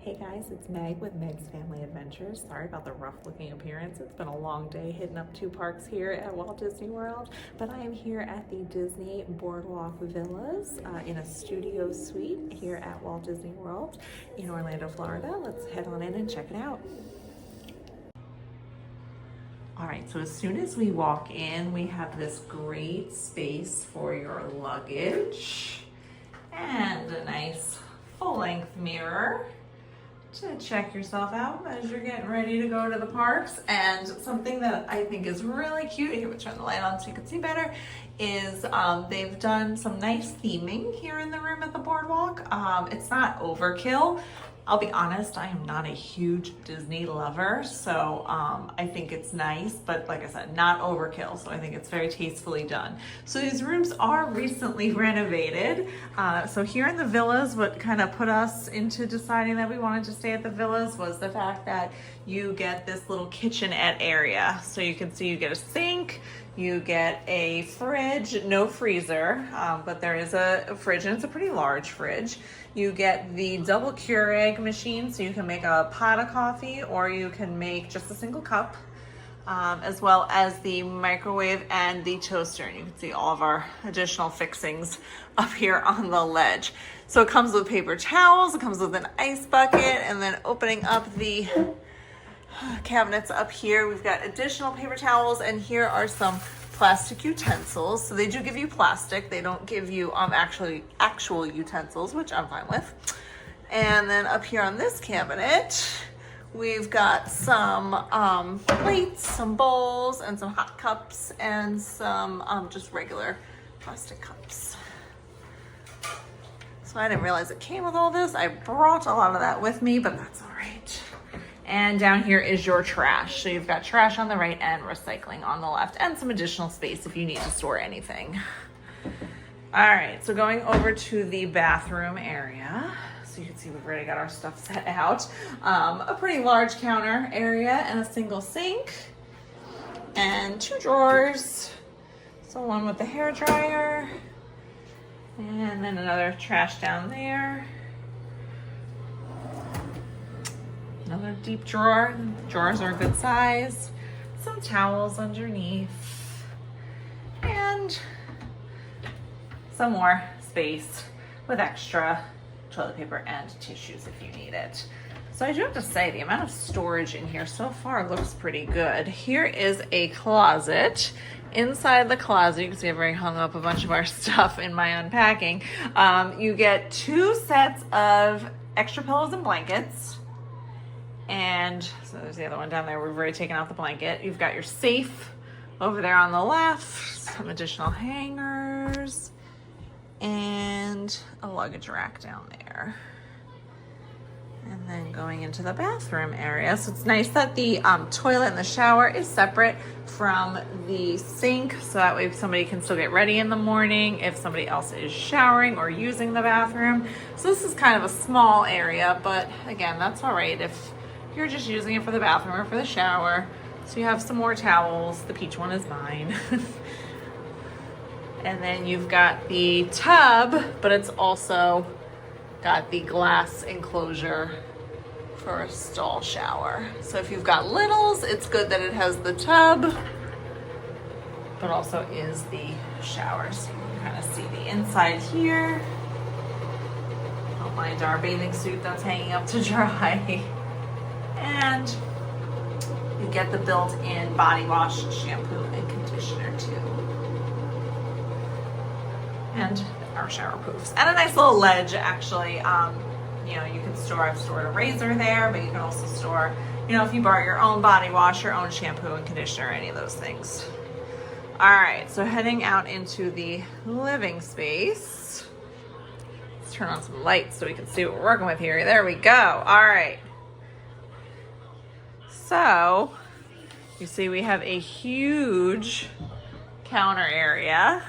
Hey guys, it's Meg with Meg's Family Adventures. Sorry about the rough looking appearance. It's been a long day hitting up two parks here at Walt Disney World, but I am here at the Disney Boardwalk Villas in a studio suite here at Walt Disney World in Orlando, Florida. Let's head on in and check it out. All right, so as soon as we walk in, we have this great space for your luggage and a nice full-length mirror to check yourself out as you're getting ready to go to the parks. And something that I think is really cute, here we'll turn the light on so you can see better, is they've done some nice theming here in the room at the Boardwalk. It's not overkill. I'll be honest, I am not a huge Disney lover, so I think it's nice, but like I said, not overkill, so I think it's very tastefully done. So these rooms are recently renovated. So here in the villas, what kind of put us into deciding that we wanted to stay at the villas was the fact that you get this little kitchenette area. So you can see you get a sink, you get a fridge, no freezer, but there is a fridge, and it's a pretty large fridge. You get the double Keurig machine, so you can make a pot of coffee or you can make just a single cup, as well as the microwave and the toaster. And you can see all of our additional fixings up here on the ledge. So it comes with paper towels, it comes with an ice bucket, and then opening up the cabinets up here, we've got additional paper towels, and here are some plastic utensils. So they do give you plastic, they don't give you actual utensils, which I'm fine with. And then up here on this cabinet, we've got some plates, some bowls, and some hot cups, and some just regular plastic cups. So I didn't realize it came with all this. I brought a lot of that with me, but that's all right. And down here is your trash. So you've got trash on the right and recycling on the left, and some additional space if you need to store anything. All right, so going over to the bathroom area. So you can see we've already got our stuff set out. A pretty large counter area and a single sink and two drawers. So one with the hair dryer and then another trash down there. Another deep drawer. Drawers are a good size. Some towels underneath. And some more space with extra toilet paper and tissues if you need it. So I do have to say, the amount of storage in here so far looks pretty good. Here is a closet. Inside the closet, you can see I've already hung up a bunch of our stuff in my unpacking. You get two sets of extra pillows and blankets. And so there's the other one down there. We've already taken out the blanket. You've got your safe over there on the left, some additional hangers, and a luggage rack down there. And then going into the bathroom area. So it's nice that the toilet and the shower is separate from the sink, so that way somebody can still get ready in the morning if somebody else is showering or using the bathroom. So this is kind of a small area, but again, that's all right if you're just using it for the bathroom or for the shower. So you have some more towels. The peach one is mine. And then you've got the tub, but it's also got the glass enclosure for a stall shower. So if you've got littles, it's good that it has the tub, but also is the shower. So you can kind of see the inside here. Don't mind our bathing suit that's hanging up to dry. And you get the built-in body wash, shampoo, and conditioner too. And our shower poofs. And a nice little ledge, actually. You know, you can store, I've stored a razor there, but you can also store, you know, if you brought your own body wash, your own shampoo and conditioner, any of those things. All right, so heading out into the living space. Let's turn on some lights so we can see what we're working with here. There we go. All right. So you see we have a huge counter area,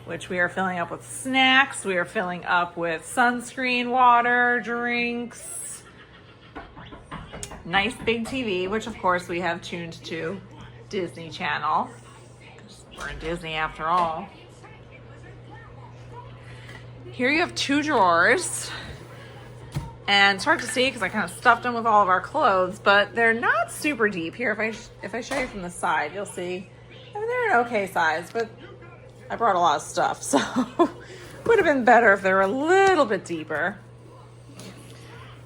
which we are filling up with snacks. We are filling up with sunscreen, water, drinks. Nice big TV, which of course we have tuned to Disney Channel, because we're in Disney after all. Here you have two drawers. And it's hard to see because I kind of stuffed them with all of our clothes, but they're not super deep. Here, if I show you from the side, you'll see. I mean, they're an okay size, but I brought a lot of stuff, so would have been better if they were a little bit deeper.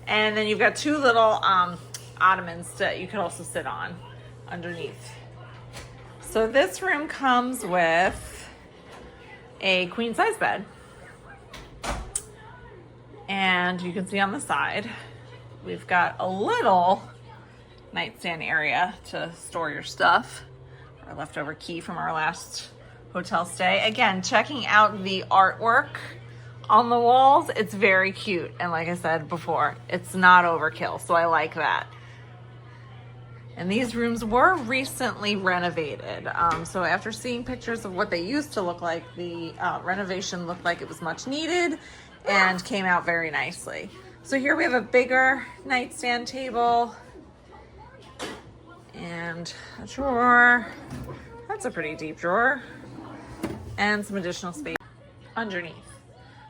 And then you've got two little ottomans that you can also sit on underneath. So this room comes with a queen size bed. And you can see on the side, we've got a little nightstand area to store your stuff. Our leftover key from our last hotel stay. Again, checking out the artwork on the walls. It's very cute. And like I said before, it's not overkill. So I like that. And these rooms were recently renovated. So after seeing pictures of what they used to look like, the renovation looked like it was much needed and came out very nicely. So here we have a bigger nightstand table and a drawer. That's a pretty deep drawer. And some additional space underneath.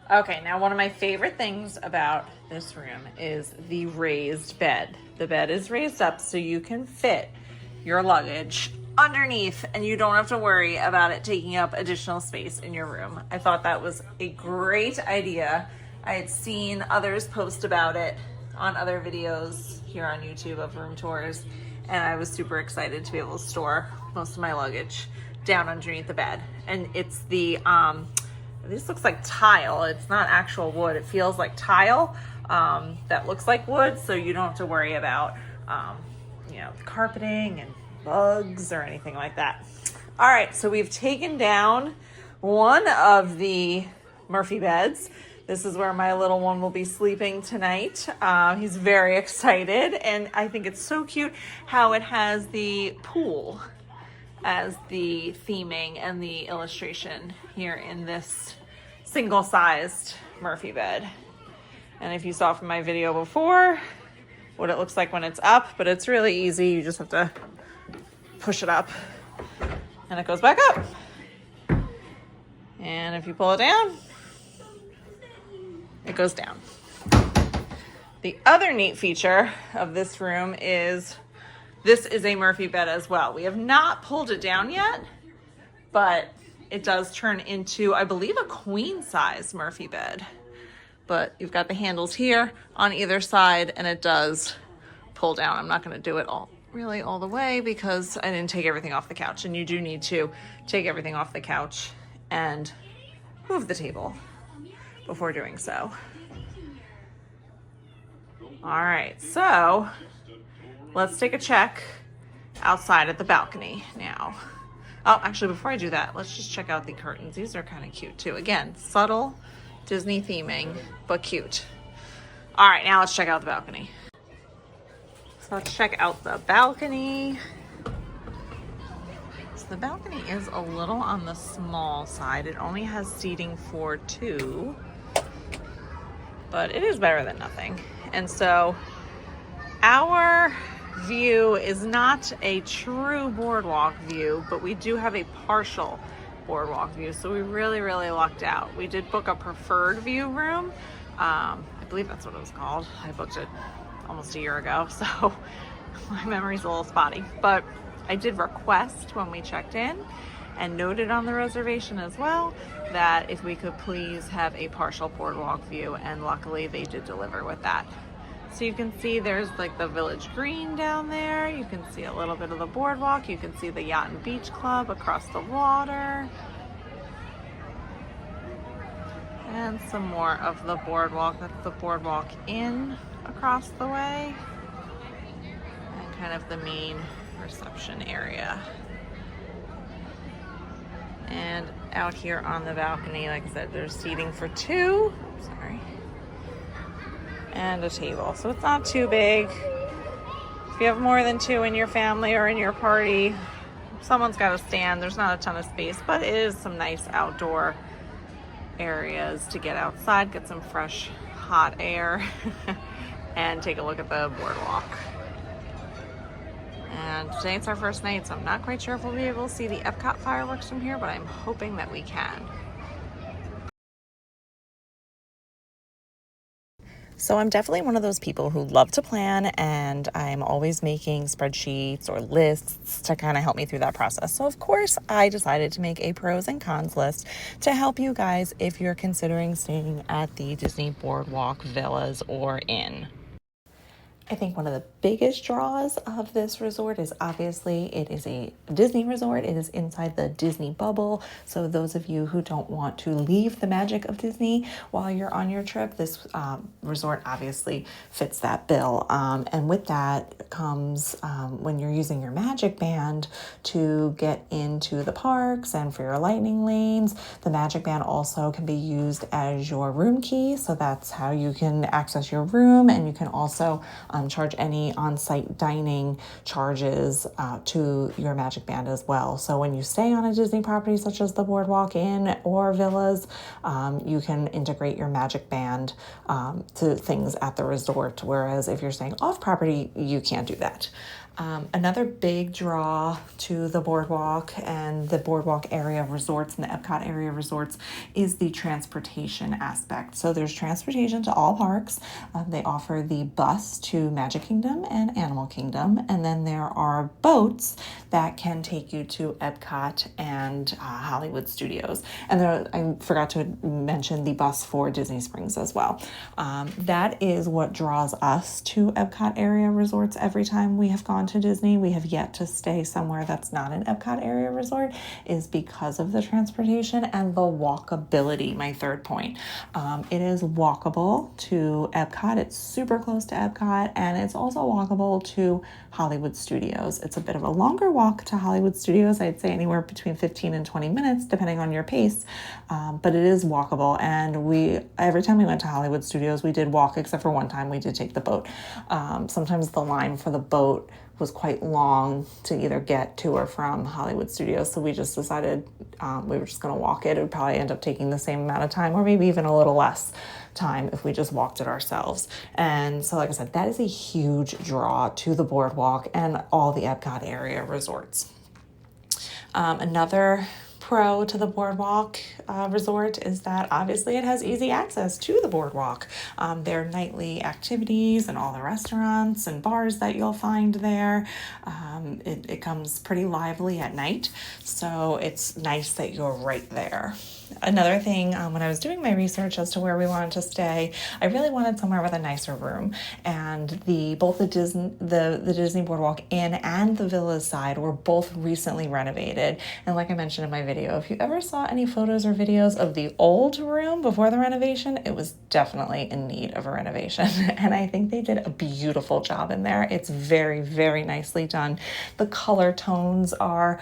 Okay, now one of my favorite things about this room is the raised bed. The bed is raised up so you can fit your luggage underneath and you don't have to worry about it taking up additional space in your room. I thought that was a great idea. I had seen others post about it on other videos here on YouTube of room tours, and I was super excited to be able to store most of my luggage down underneath the bed. And it's the, this looks like tile. It's not actual wood. It feels like tile that looks like wood, so you don't have to worry about, you know, carpeting and bugs or anything like that. All right, so we've taken down one of the Murphy beds. This is where my little one will be sleeping tonight. He's very excited, and I think it's so cute how it has the pool as the theming and the illustration here in this single-sized Murphy bed. And if you saw from my video before what it looks like when it's up, but it's really easy. You just have to push it up and it goes back up. And if you pull it down, it goes down. The other neat feature of this room is this is a Murphy bed as well. We have not pulled it down yet, but it does turn into, I believe, a queen size Murphy bed. But you've got the handles here on either side and it does pull down. I'm not gonna do it all the way because I didn't take everything off the couch, and you do need to take everything off the couch and move the table before doing so. All right, so let's take a check outside at the balcony now. Oh, actually, before I do that, let's just check out the curtains. These are kind of cute too. Again, subtle Disney theming, but cute. All right, now let's check out the balcony. So let's check out the balcony. So the balcony is a little on the small side. It only has seating for 2, but it is better than nothing. And so our view is not a true boardwalk view, but we do have a partial boardwalk view. So we really, really lucked out. We did book a preferred view room. I believe that's what it was called. I booked it almost a year ago, so my memory's a little spotty. But I did request when we checked in and noted on the reservation as well that if we could please have a partial boardwalk view, and luckily they did deliver with that. So you can see there's like the Village Green down there. You can see a little bit of the boardwalk. You can see the Yacht and Beach Club across the water. And some more of the boardwalk. That's the Boardwalk Inn across the way. And kind of the main reception area. And out here on the balcony, like I said, there's seating for 2. Sorry. And a table. So it's not too big. If you have more than 2 in your family or in your party, someone's got to stand. There's not a ton of space, but it is some nice outdoor areas to get outside, get some fresh, hot air, and take a look at the boardwalk. And today it's our first night, so I'm not quite sure if we'll be able to see the Epcot fireworks from here, but I'm hoping that we can. So I'm definitely one of those people who love to plan, and I'm always making spreadsheets or lists to kind of help me through that process. So of course, I decided to make a pros and cons list to help you guys if you're considering staying at the Disney Boardwalk Villas or Inn. I think one of the biggest draws of this resort is obviously it is a Disney resort. It is inside the Disney bubble. So those of you who don't want to leave the magic of Disney while you're on your trip, this resort obviously fits that bill. And with that comes when you're using your magic band to get into the parks and for your lightning lanes, the magic band also can be used as your room key. So that's how you can access your room, and you can also charge any on-site dining charges to your magic band as well. So when you stay on a Disney property such as the Boardwalk Inn or Villas, you can integrate your magic band to things at the resort, whereas if you're staying off property, you can't do that. Another big draw to the Boardwalk and the Boardwalk area resorts and the Epcot area resorts is the transportation aspect. So there's transportation to all parks. They offer the bus to Magic Kingdom and Animal Kingdom, and then there are boats that can take you to Epcot and Hollywood Studios. And there, I forgot to mention the bus for Disney Springs as well. That is what draws us to Epcot area resorts every time we have gone to Disney. We have yet to stay somewhere that's not an Epcot area resort, is because of the transportation and the walkability. My third point. It is walkable to Epcot. It's super close to Epcot, and it's also walkable to Hollywood Studios. It's a bit of a longer walk to Hollywood Studios. I'd say anywhere between 15 and 20 minutes, depending on your pace, but it is walkable. And every time we went to Hollywood Studios, we did walk, except for one time we did take the boat. Sometimes the line for the boat was quite long to either get to or from Hollywood Studios. So we just decided we were just going to walk it. It would probably end up taking the same amount of time, or maybe even a little less time if we just walked it ourselves. And so, like I said, that is a huge draw to the Boardwalk and all the Epcot area resorts. Another pro to the Boardwalk resort is that obviously it has easy access to the Boardwalk. There are nightly activities and all the restaurants and bars that you'll find there. It comes pretty lively at night, so it's nice that you're right there. Another thing, when I was doing my research as to where we wanted to stay, I really wanted somewhere with a nicer room. And both the Disney Boardwalk Inn and the Villas side were both recently renovated. And like I mentioned in my video, if you ever saw any photos or videos of the old room before the renovation, it was definitely in need of a renovation. And I think they did a beautiful job in there. It's very, very nicely done. The color tones are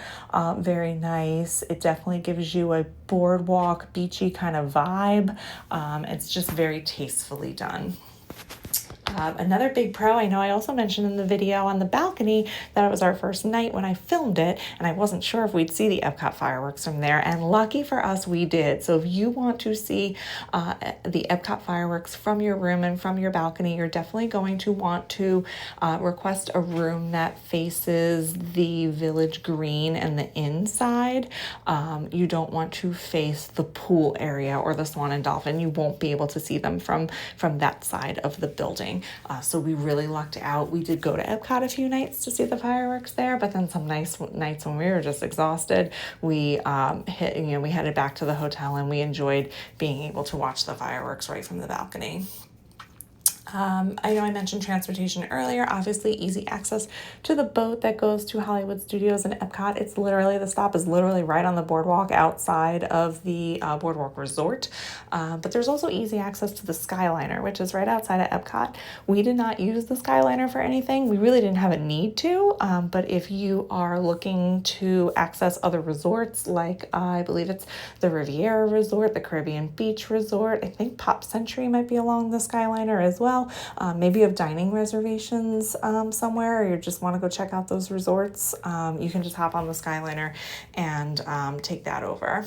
very nice. It definitely gives you a boardwalk, beachy kind of vibe. It's just very tastefully done. Another big pro, I know I also mentioned in the video on the balcony that it was our first night when I filmed it, and I wasn't sure if we'd see the Epcot fireworks from there, and lucky for us, we did. So if you want to see the Epcot fireworks from your room and from your balcony, you're definitely going to want to request a room that faces the Village Green and the inside. You don't want to face the pool area or the Swan and Dolphin. You won't be able to see them from that side of the building. So we really lucked out. We did go to Epcot a few nights to see the fireworks there, but then some nights when we were just exhausted, we headed back to the hotel, and we enjoyed being able to watch the fireworks right from the balcony. I know I mentioned transportation earlier. Obviously, easy access to the boat that goes to Hollywood Studios and Epcot. The stop is literally right on the boardwalk outside of the Boardwalk Resort. But there's also easy access to the Skyliner, which is right outside of Epcot. We did not use the Skyliner for anything. We really didn't have a need to. But if you are looking to access other resorts, like I believe it's the Riviera Resort, the Caribbean Beach Resort, I think Pop Century might be along the Skyliner as well. Maybe you have dining reservations somewhere, or you just want to go check out those resorts, you can just hop on the Skyliner and take that over.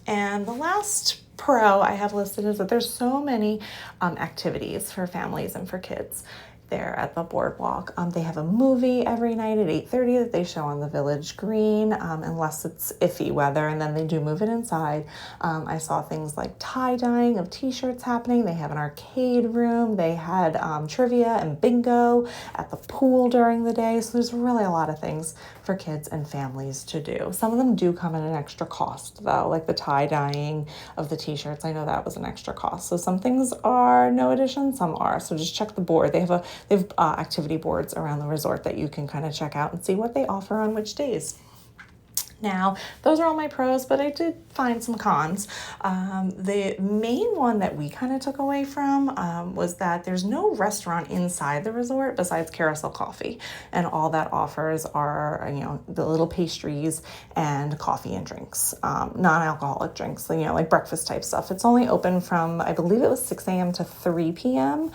And the last pro I have listed is that there's so many activities for families and for kids. there at the Boardwalk. They have a movie every night at 8:30 that they show on the Village Green, unless it's iffy weather, and then they do move it inside. I saw things like tie-dyeing of t-shirts happening. They have an arcade room. They had trivia and bingo at the pool during the day. So there's really a lot of things for kids and families to do. Some of them do come at an extra cost though, like the tie-dyeing of the t-shirts. I know that was an extra cost. So some things are no addition, some are. So just check the board. They have activity boards around the resort that you can kind of check out and see what they offer on which days. Now, those are all my pros, but I did find some cons. The main one that we kind of took away from was that there's no restaurant inside the resort besides Carousel Coffee, and all that offers are, the little pastries and coffee and drinks, non-alcoholic drinks, like breakfast type stuff. It's only open from, I believe it was 6 a.m. to 3 p.m.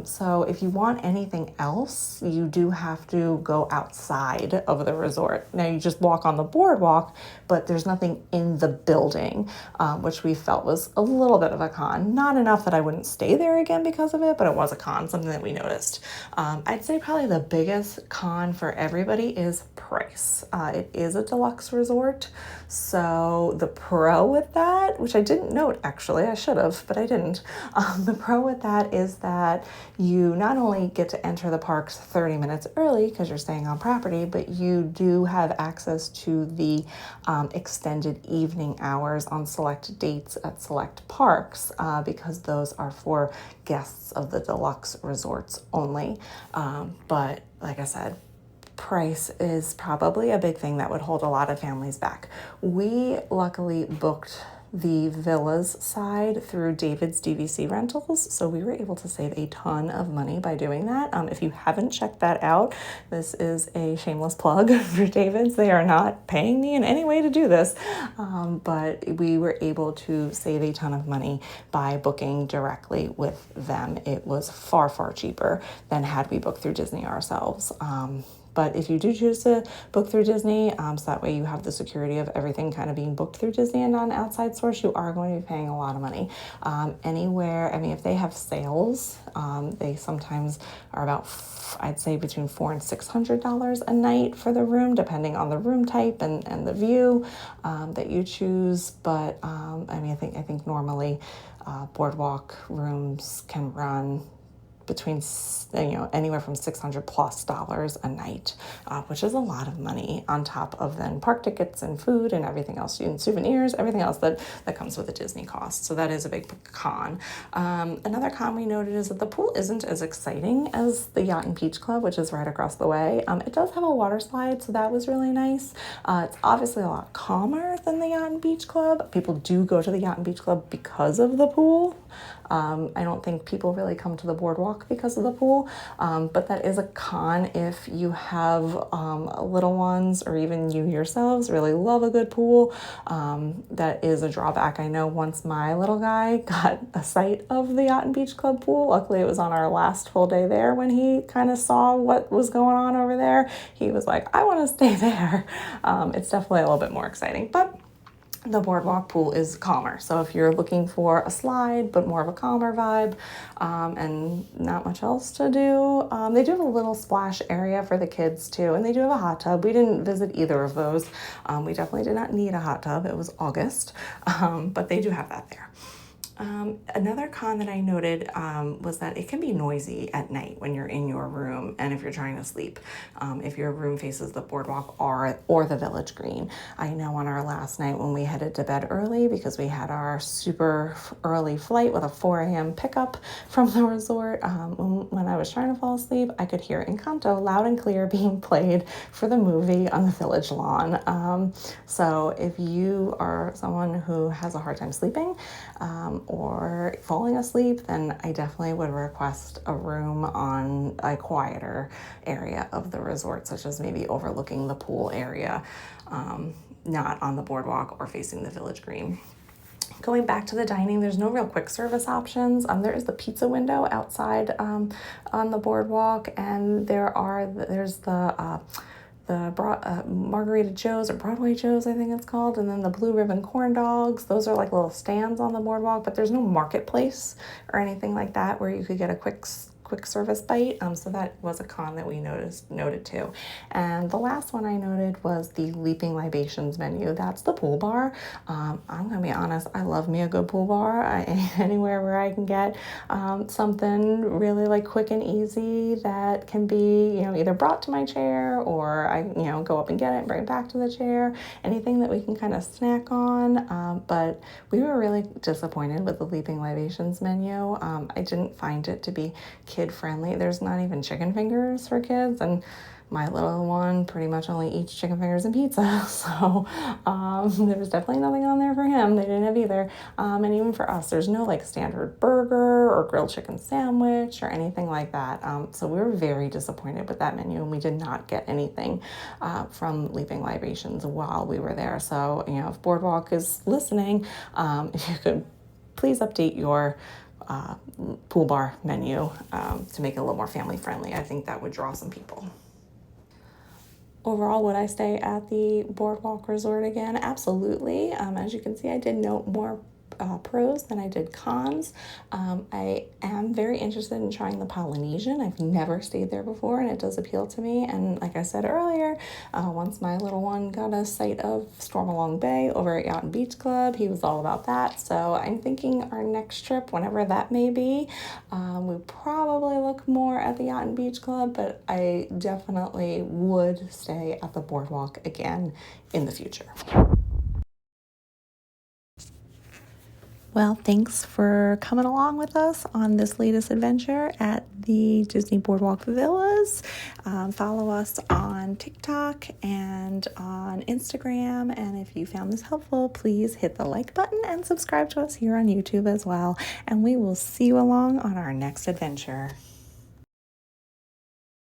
So if you want anything else, you do have to go outside of the resort. Now you just walk on the boardwalk, but there's nothing in the building, which we felt was a little bit of a con. Not enough that I wouldn't stay there again because of it, but it was a con, something that we noticed. I'd say probably the biggest con for everybody is price. It is a deluxe resort, so the pro with that, which I didn't note actually, I should have, but I didn't. The pro with that is that you not only get to enter the parks 30 minutes early because you're staying on property, but you do have access to the extended evening hours on select dates at select parks, because those are for guests of the deluxe resorts only. But like I said, price is probably a big thing that would hold a lot of families back. We luckily booked the villas side through David's DVC rentals, so we were able to save a ton of money by doing that. If you haven't checked that out, this is a shameless plug for David's. They are not paying me in any way to do this, but we were able to save a ton of money by booking directly with them. It was far, far cheaper than had we booked through Disney ourselves. But if you do choose to book through Disney, so that way you have the security of everything kind of being booked through Disney and not an outside source, you are going to be paying a lot of money. If they have sales, they sometimes are about, I'd say between $400 and $600 a night for the room, depending on the room type and the view that you choose. But I think normally Boardwalk rooms can run between anywhere from $600+ a night, which is a lot of money on top of then park tickets and food and everything else, and souvenirs, everything else that comes with a Disney cost. So that is a big con. Another con we noted is that the pool isn't as exciting as the Yacht and Beach Club, which is right across the way. It does have a water slide, so that was really nice. It's obviously a lot calmer than the Yacht and Beach Club. People do go to the Yacht and Beach Club because of the pool. I don't think people really come to the Boardwalk because of the pool, but that is a con if you have little ones, or even you yourselves really love a good pool. That is a drawback. I know once my little guy got a sight of the Yacht and Beach Club pool, luckily it was on our last full day there, when he kind of saw what was going on over there, he was like, I want to stay there. It's definitely a little bit more exciting, but the Boardwalk pool is calmer. So if you're looking for a slide, but more of a calmer vibe, and not much else to do, they do have a little splash area for the kids too. And they do have a hot tub. We didn't visit either of those. We definitely did not need a hot tub. It was August, but they do have that there. Another con that I noted was that it can be noisy at night when you're in your room and if you're trying to sleep, if your room faces the Boardwalk or the Village Green. I know on our last night when we headed to bed early because we had our super early flight with a 4 a.m. pickup from the resort, when I was trying to fall asleep, I could hear Encanto loud and clear being played for the movie on the Village lawn. So if you are someone who has a hard time sleeping, or falling asleep, then I definitely would request a room on a quieter area of the resort, such as maybe overlooking the pool area, not on the Boardwalk or facing the Village Green. Going back to the dining, there's no real quick service options. There is the pizza window outside on the Boardwalk, and there's the Margarita Joe's, or Broadway Joe's, I think it's called, and then the Blue Ribbon Corn Dogs. Those are like little stands on the Boardwalk, but there's no marketplace or anything like that where you could get a quick quick service bite. So that was a con that we noted too. And the last one I noted was the Leaping Libations menu. That's the pool bar. I'm gonna be honest, I love me a good pool bar. Anywhere where I can get something really like quick and easy that can be, either brought to my chair or I, go up and get it and bring it back to the chair. Anything that we can kind of snack on. But we were really disappointed with the Leaping Libations menu. I didn't find it to be kid friendly. There's not even chicken fingers for kids, and my little one pretty much only eats chicken fingers and pizza, so there was definitely nothing on there for him. They didn't have either. And even for us, there's no like standard burger or grilled chicken sandwich or anything like that. So we were very disappointed with that menu, and we did not get anything from Leaping Libations while we were there. So, if Boardwalk is listening, if you could please update your pool bar menu to make it a little more family friendly. I think that would draw some people. Overall, would I stay at the Boardwalk Resort again? Absolutely. As you can see, I did note more pros than I did cons. I am very interested in trying the Polynesian. I've never stayed there before, and it does appeal to me. And like I said earlier, once my little one got a sight of Stormalong Bay over at Yacht and Beach Club, he was all about that. So I'm thinking our next trip, whenever that may be, we probably look more at the Yacht and Beach Club, but I definitely would stay at the Boardwalk again in the future. Well, thanks for coming along with us on this latest adventure at the Disney Boardwalk Villas. Follow us on TikTok and on Instagram. And if you found this helpful, please hit the like button and subscribe to us here on YouTube as well. And we will see you along on our next adventure.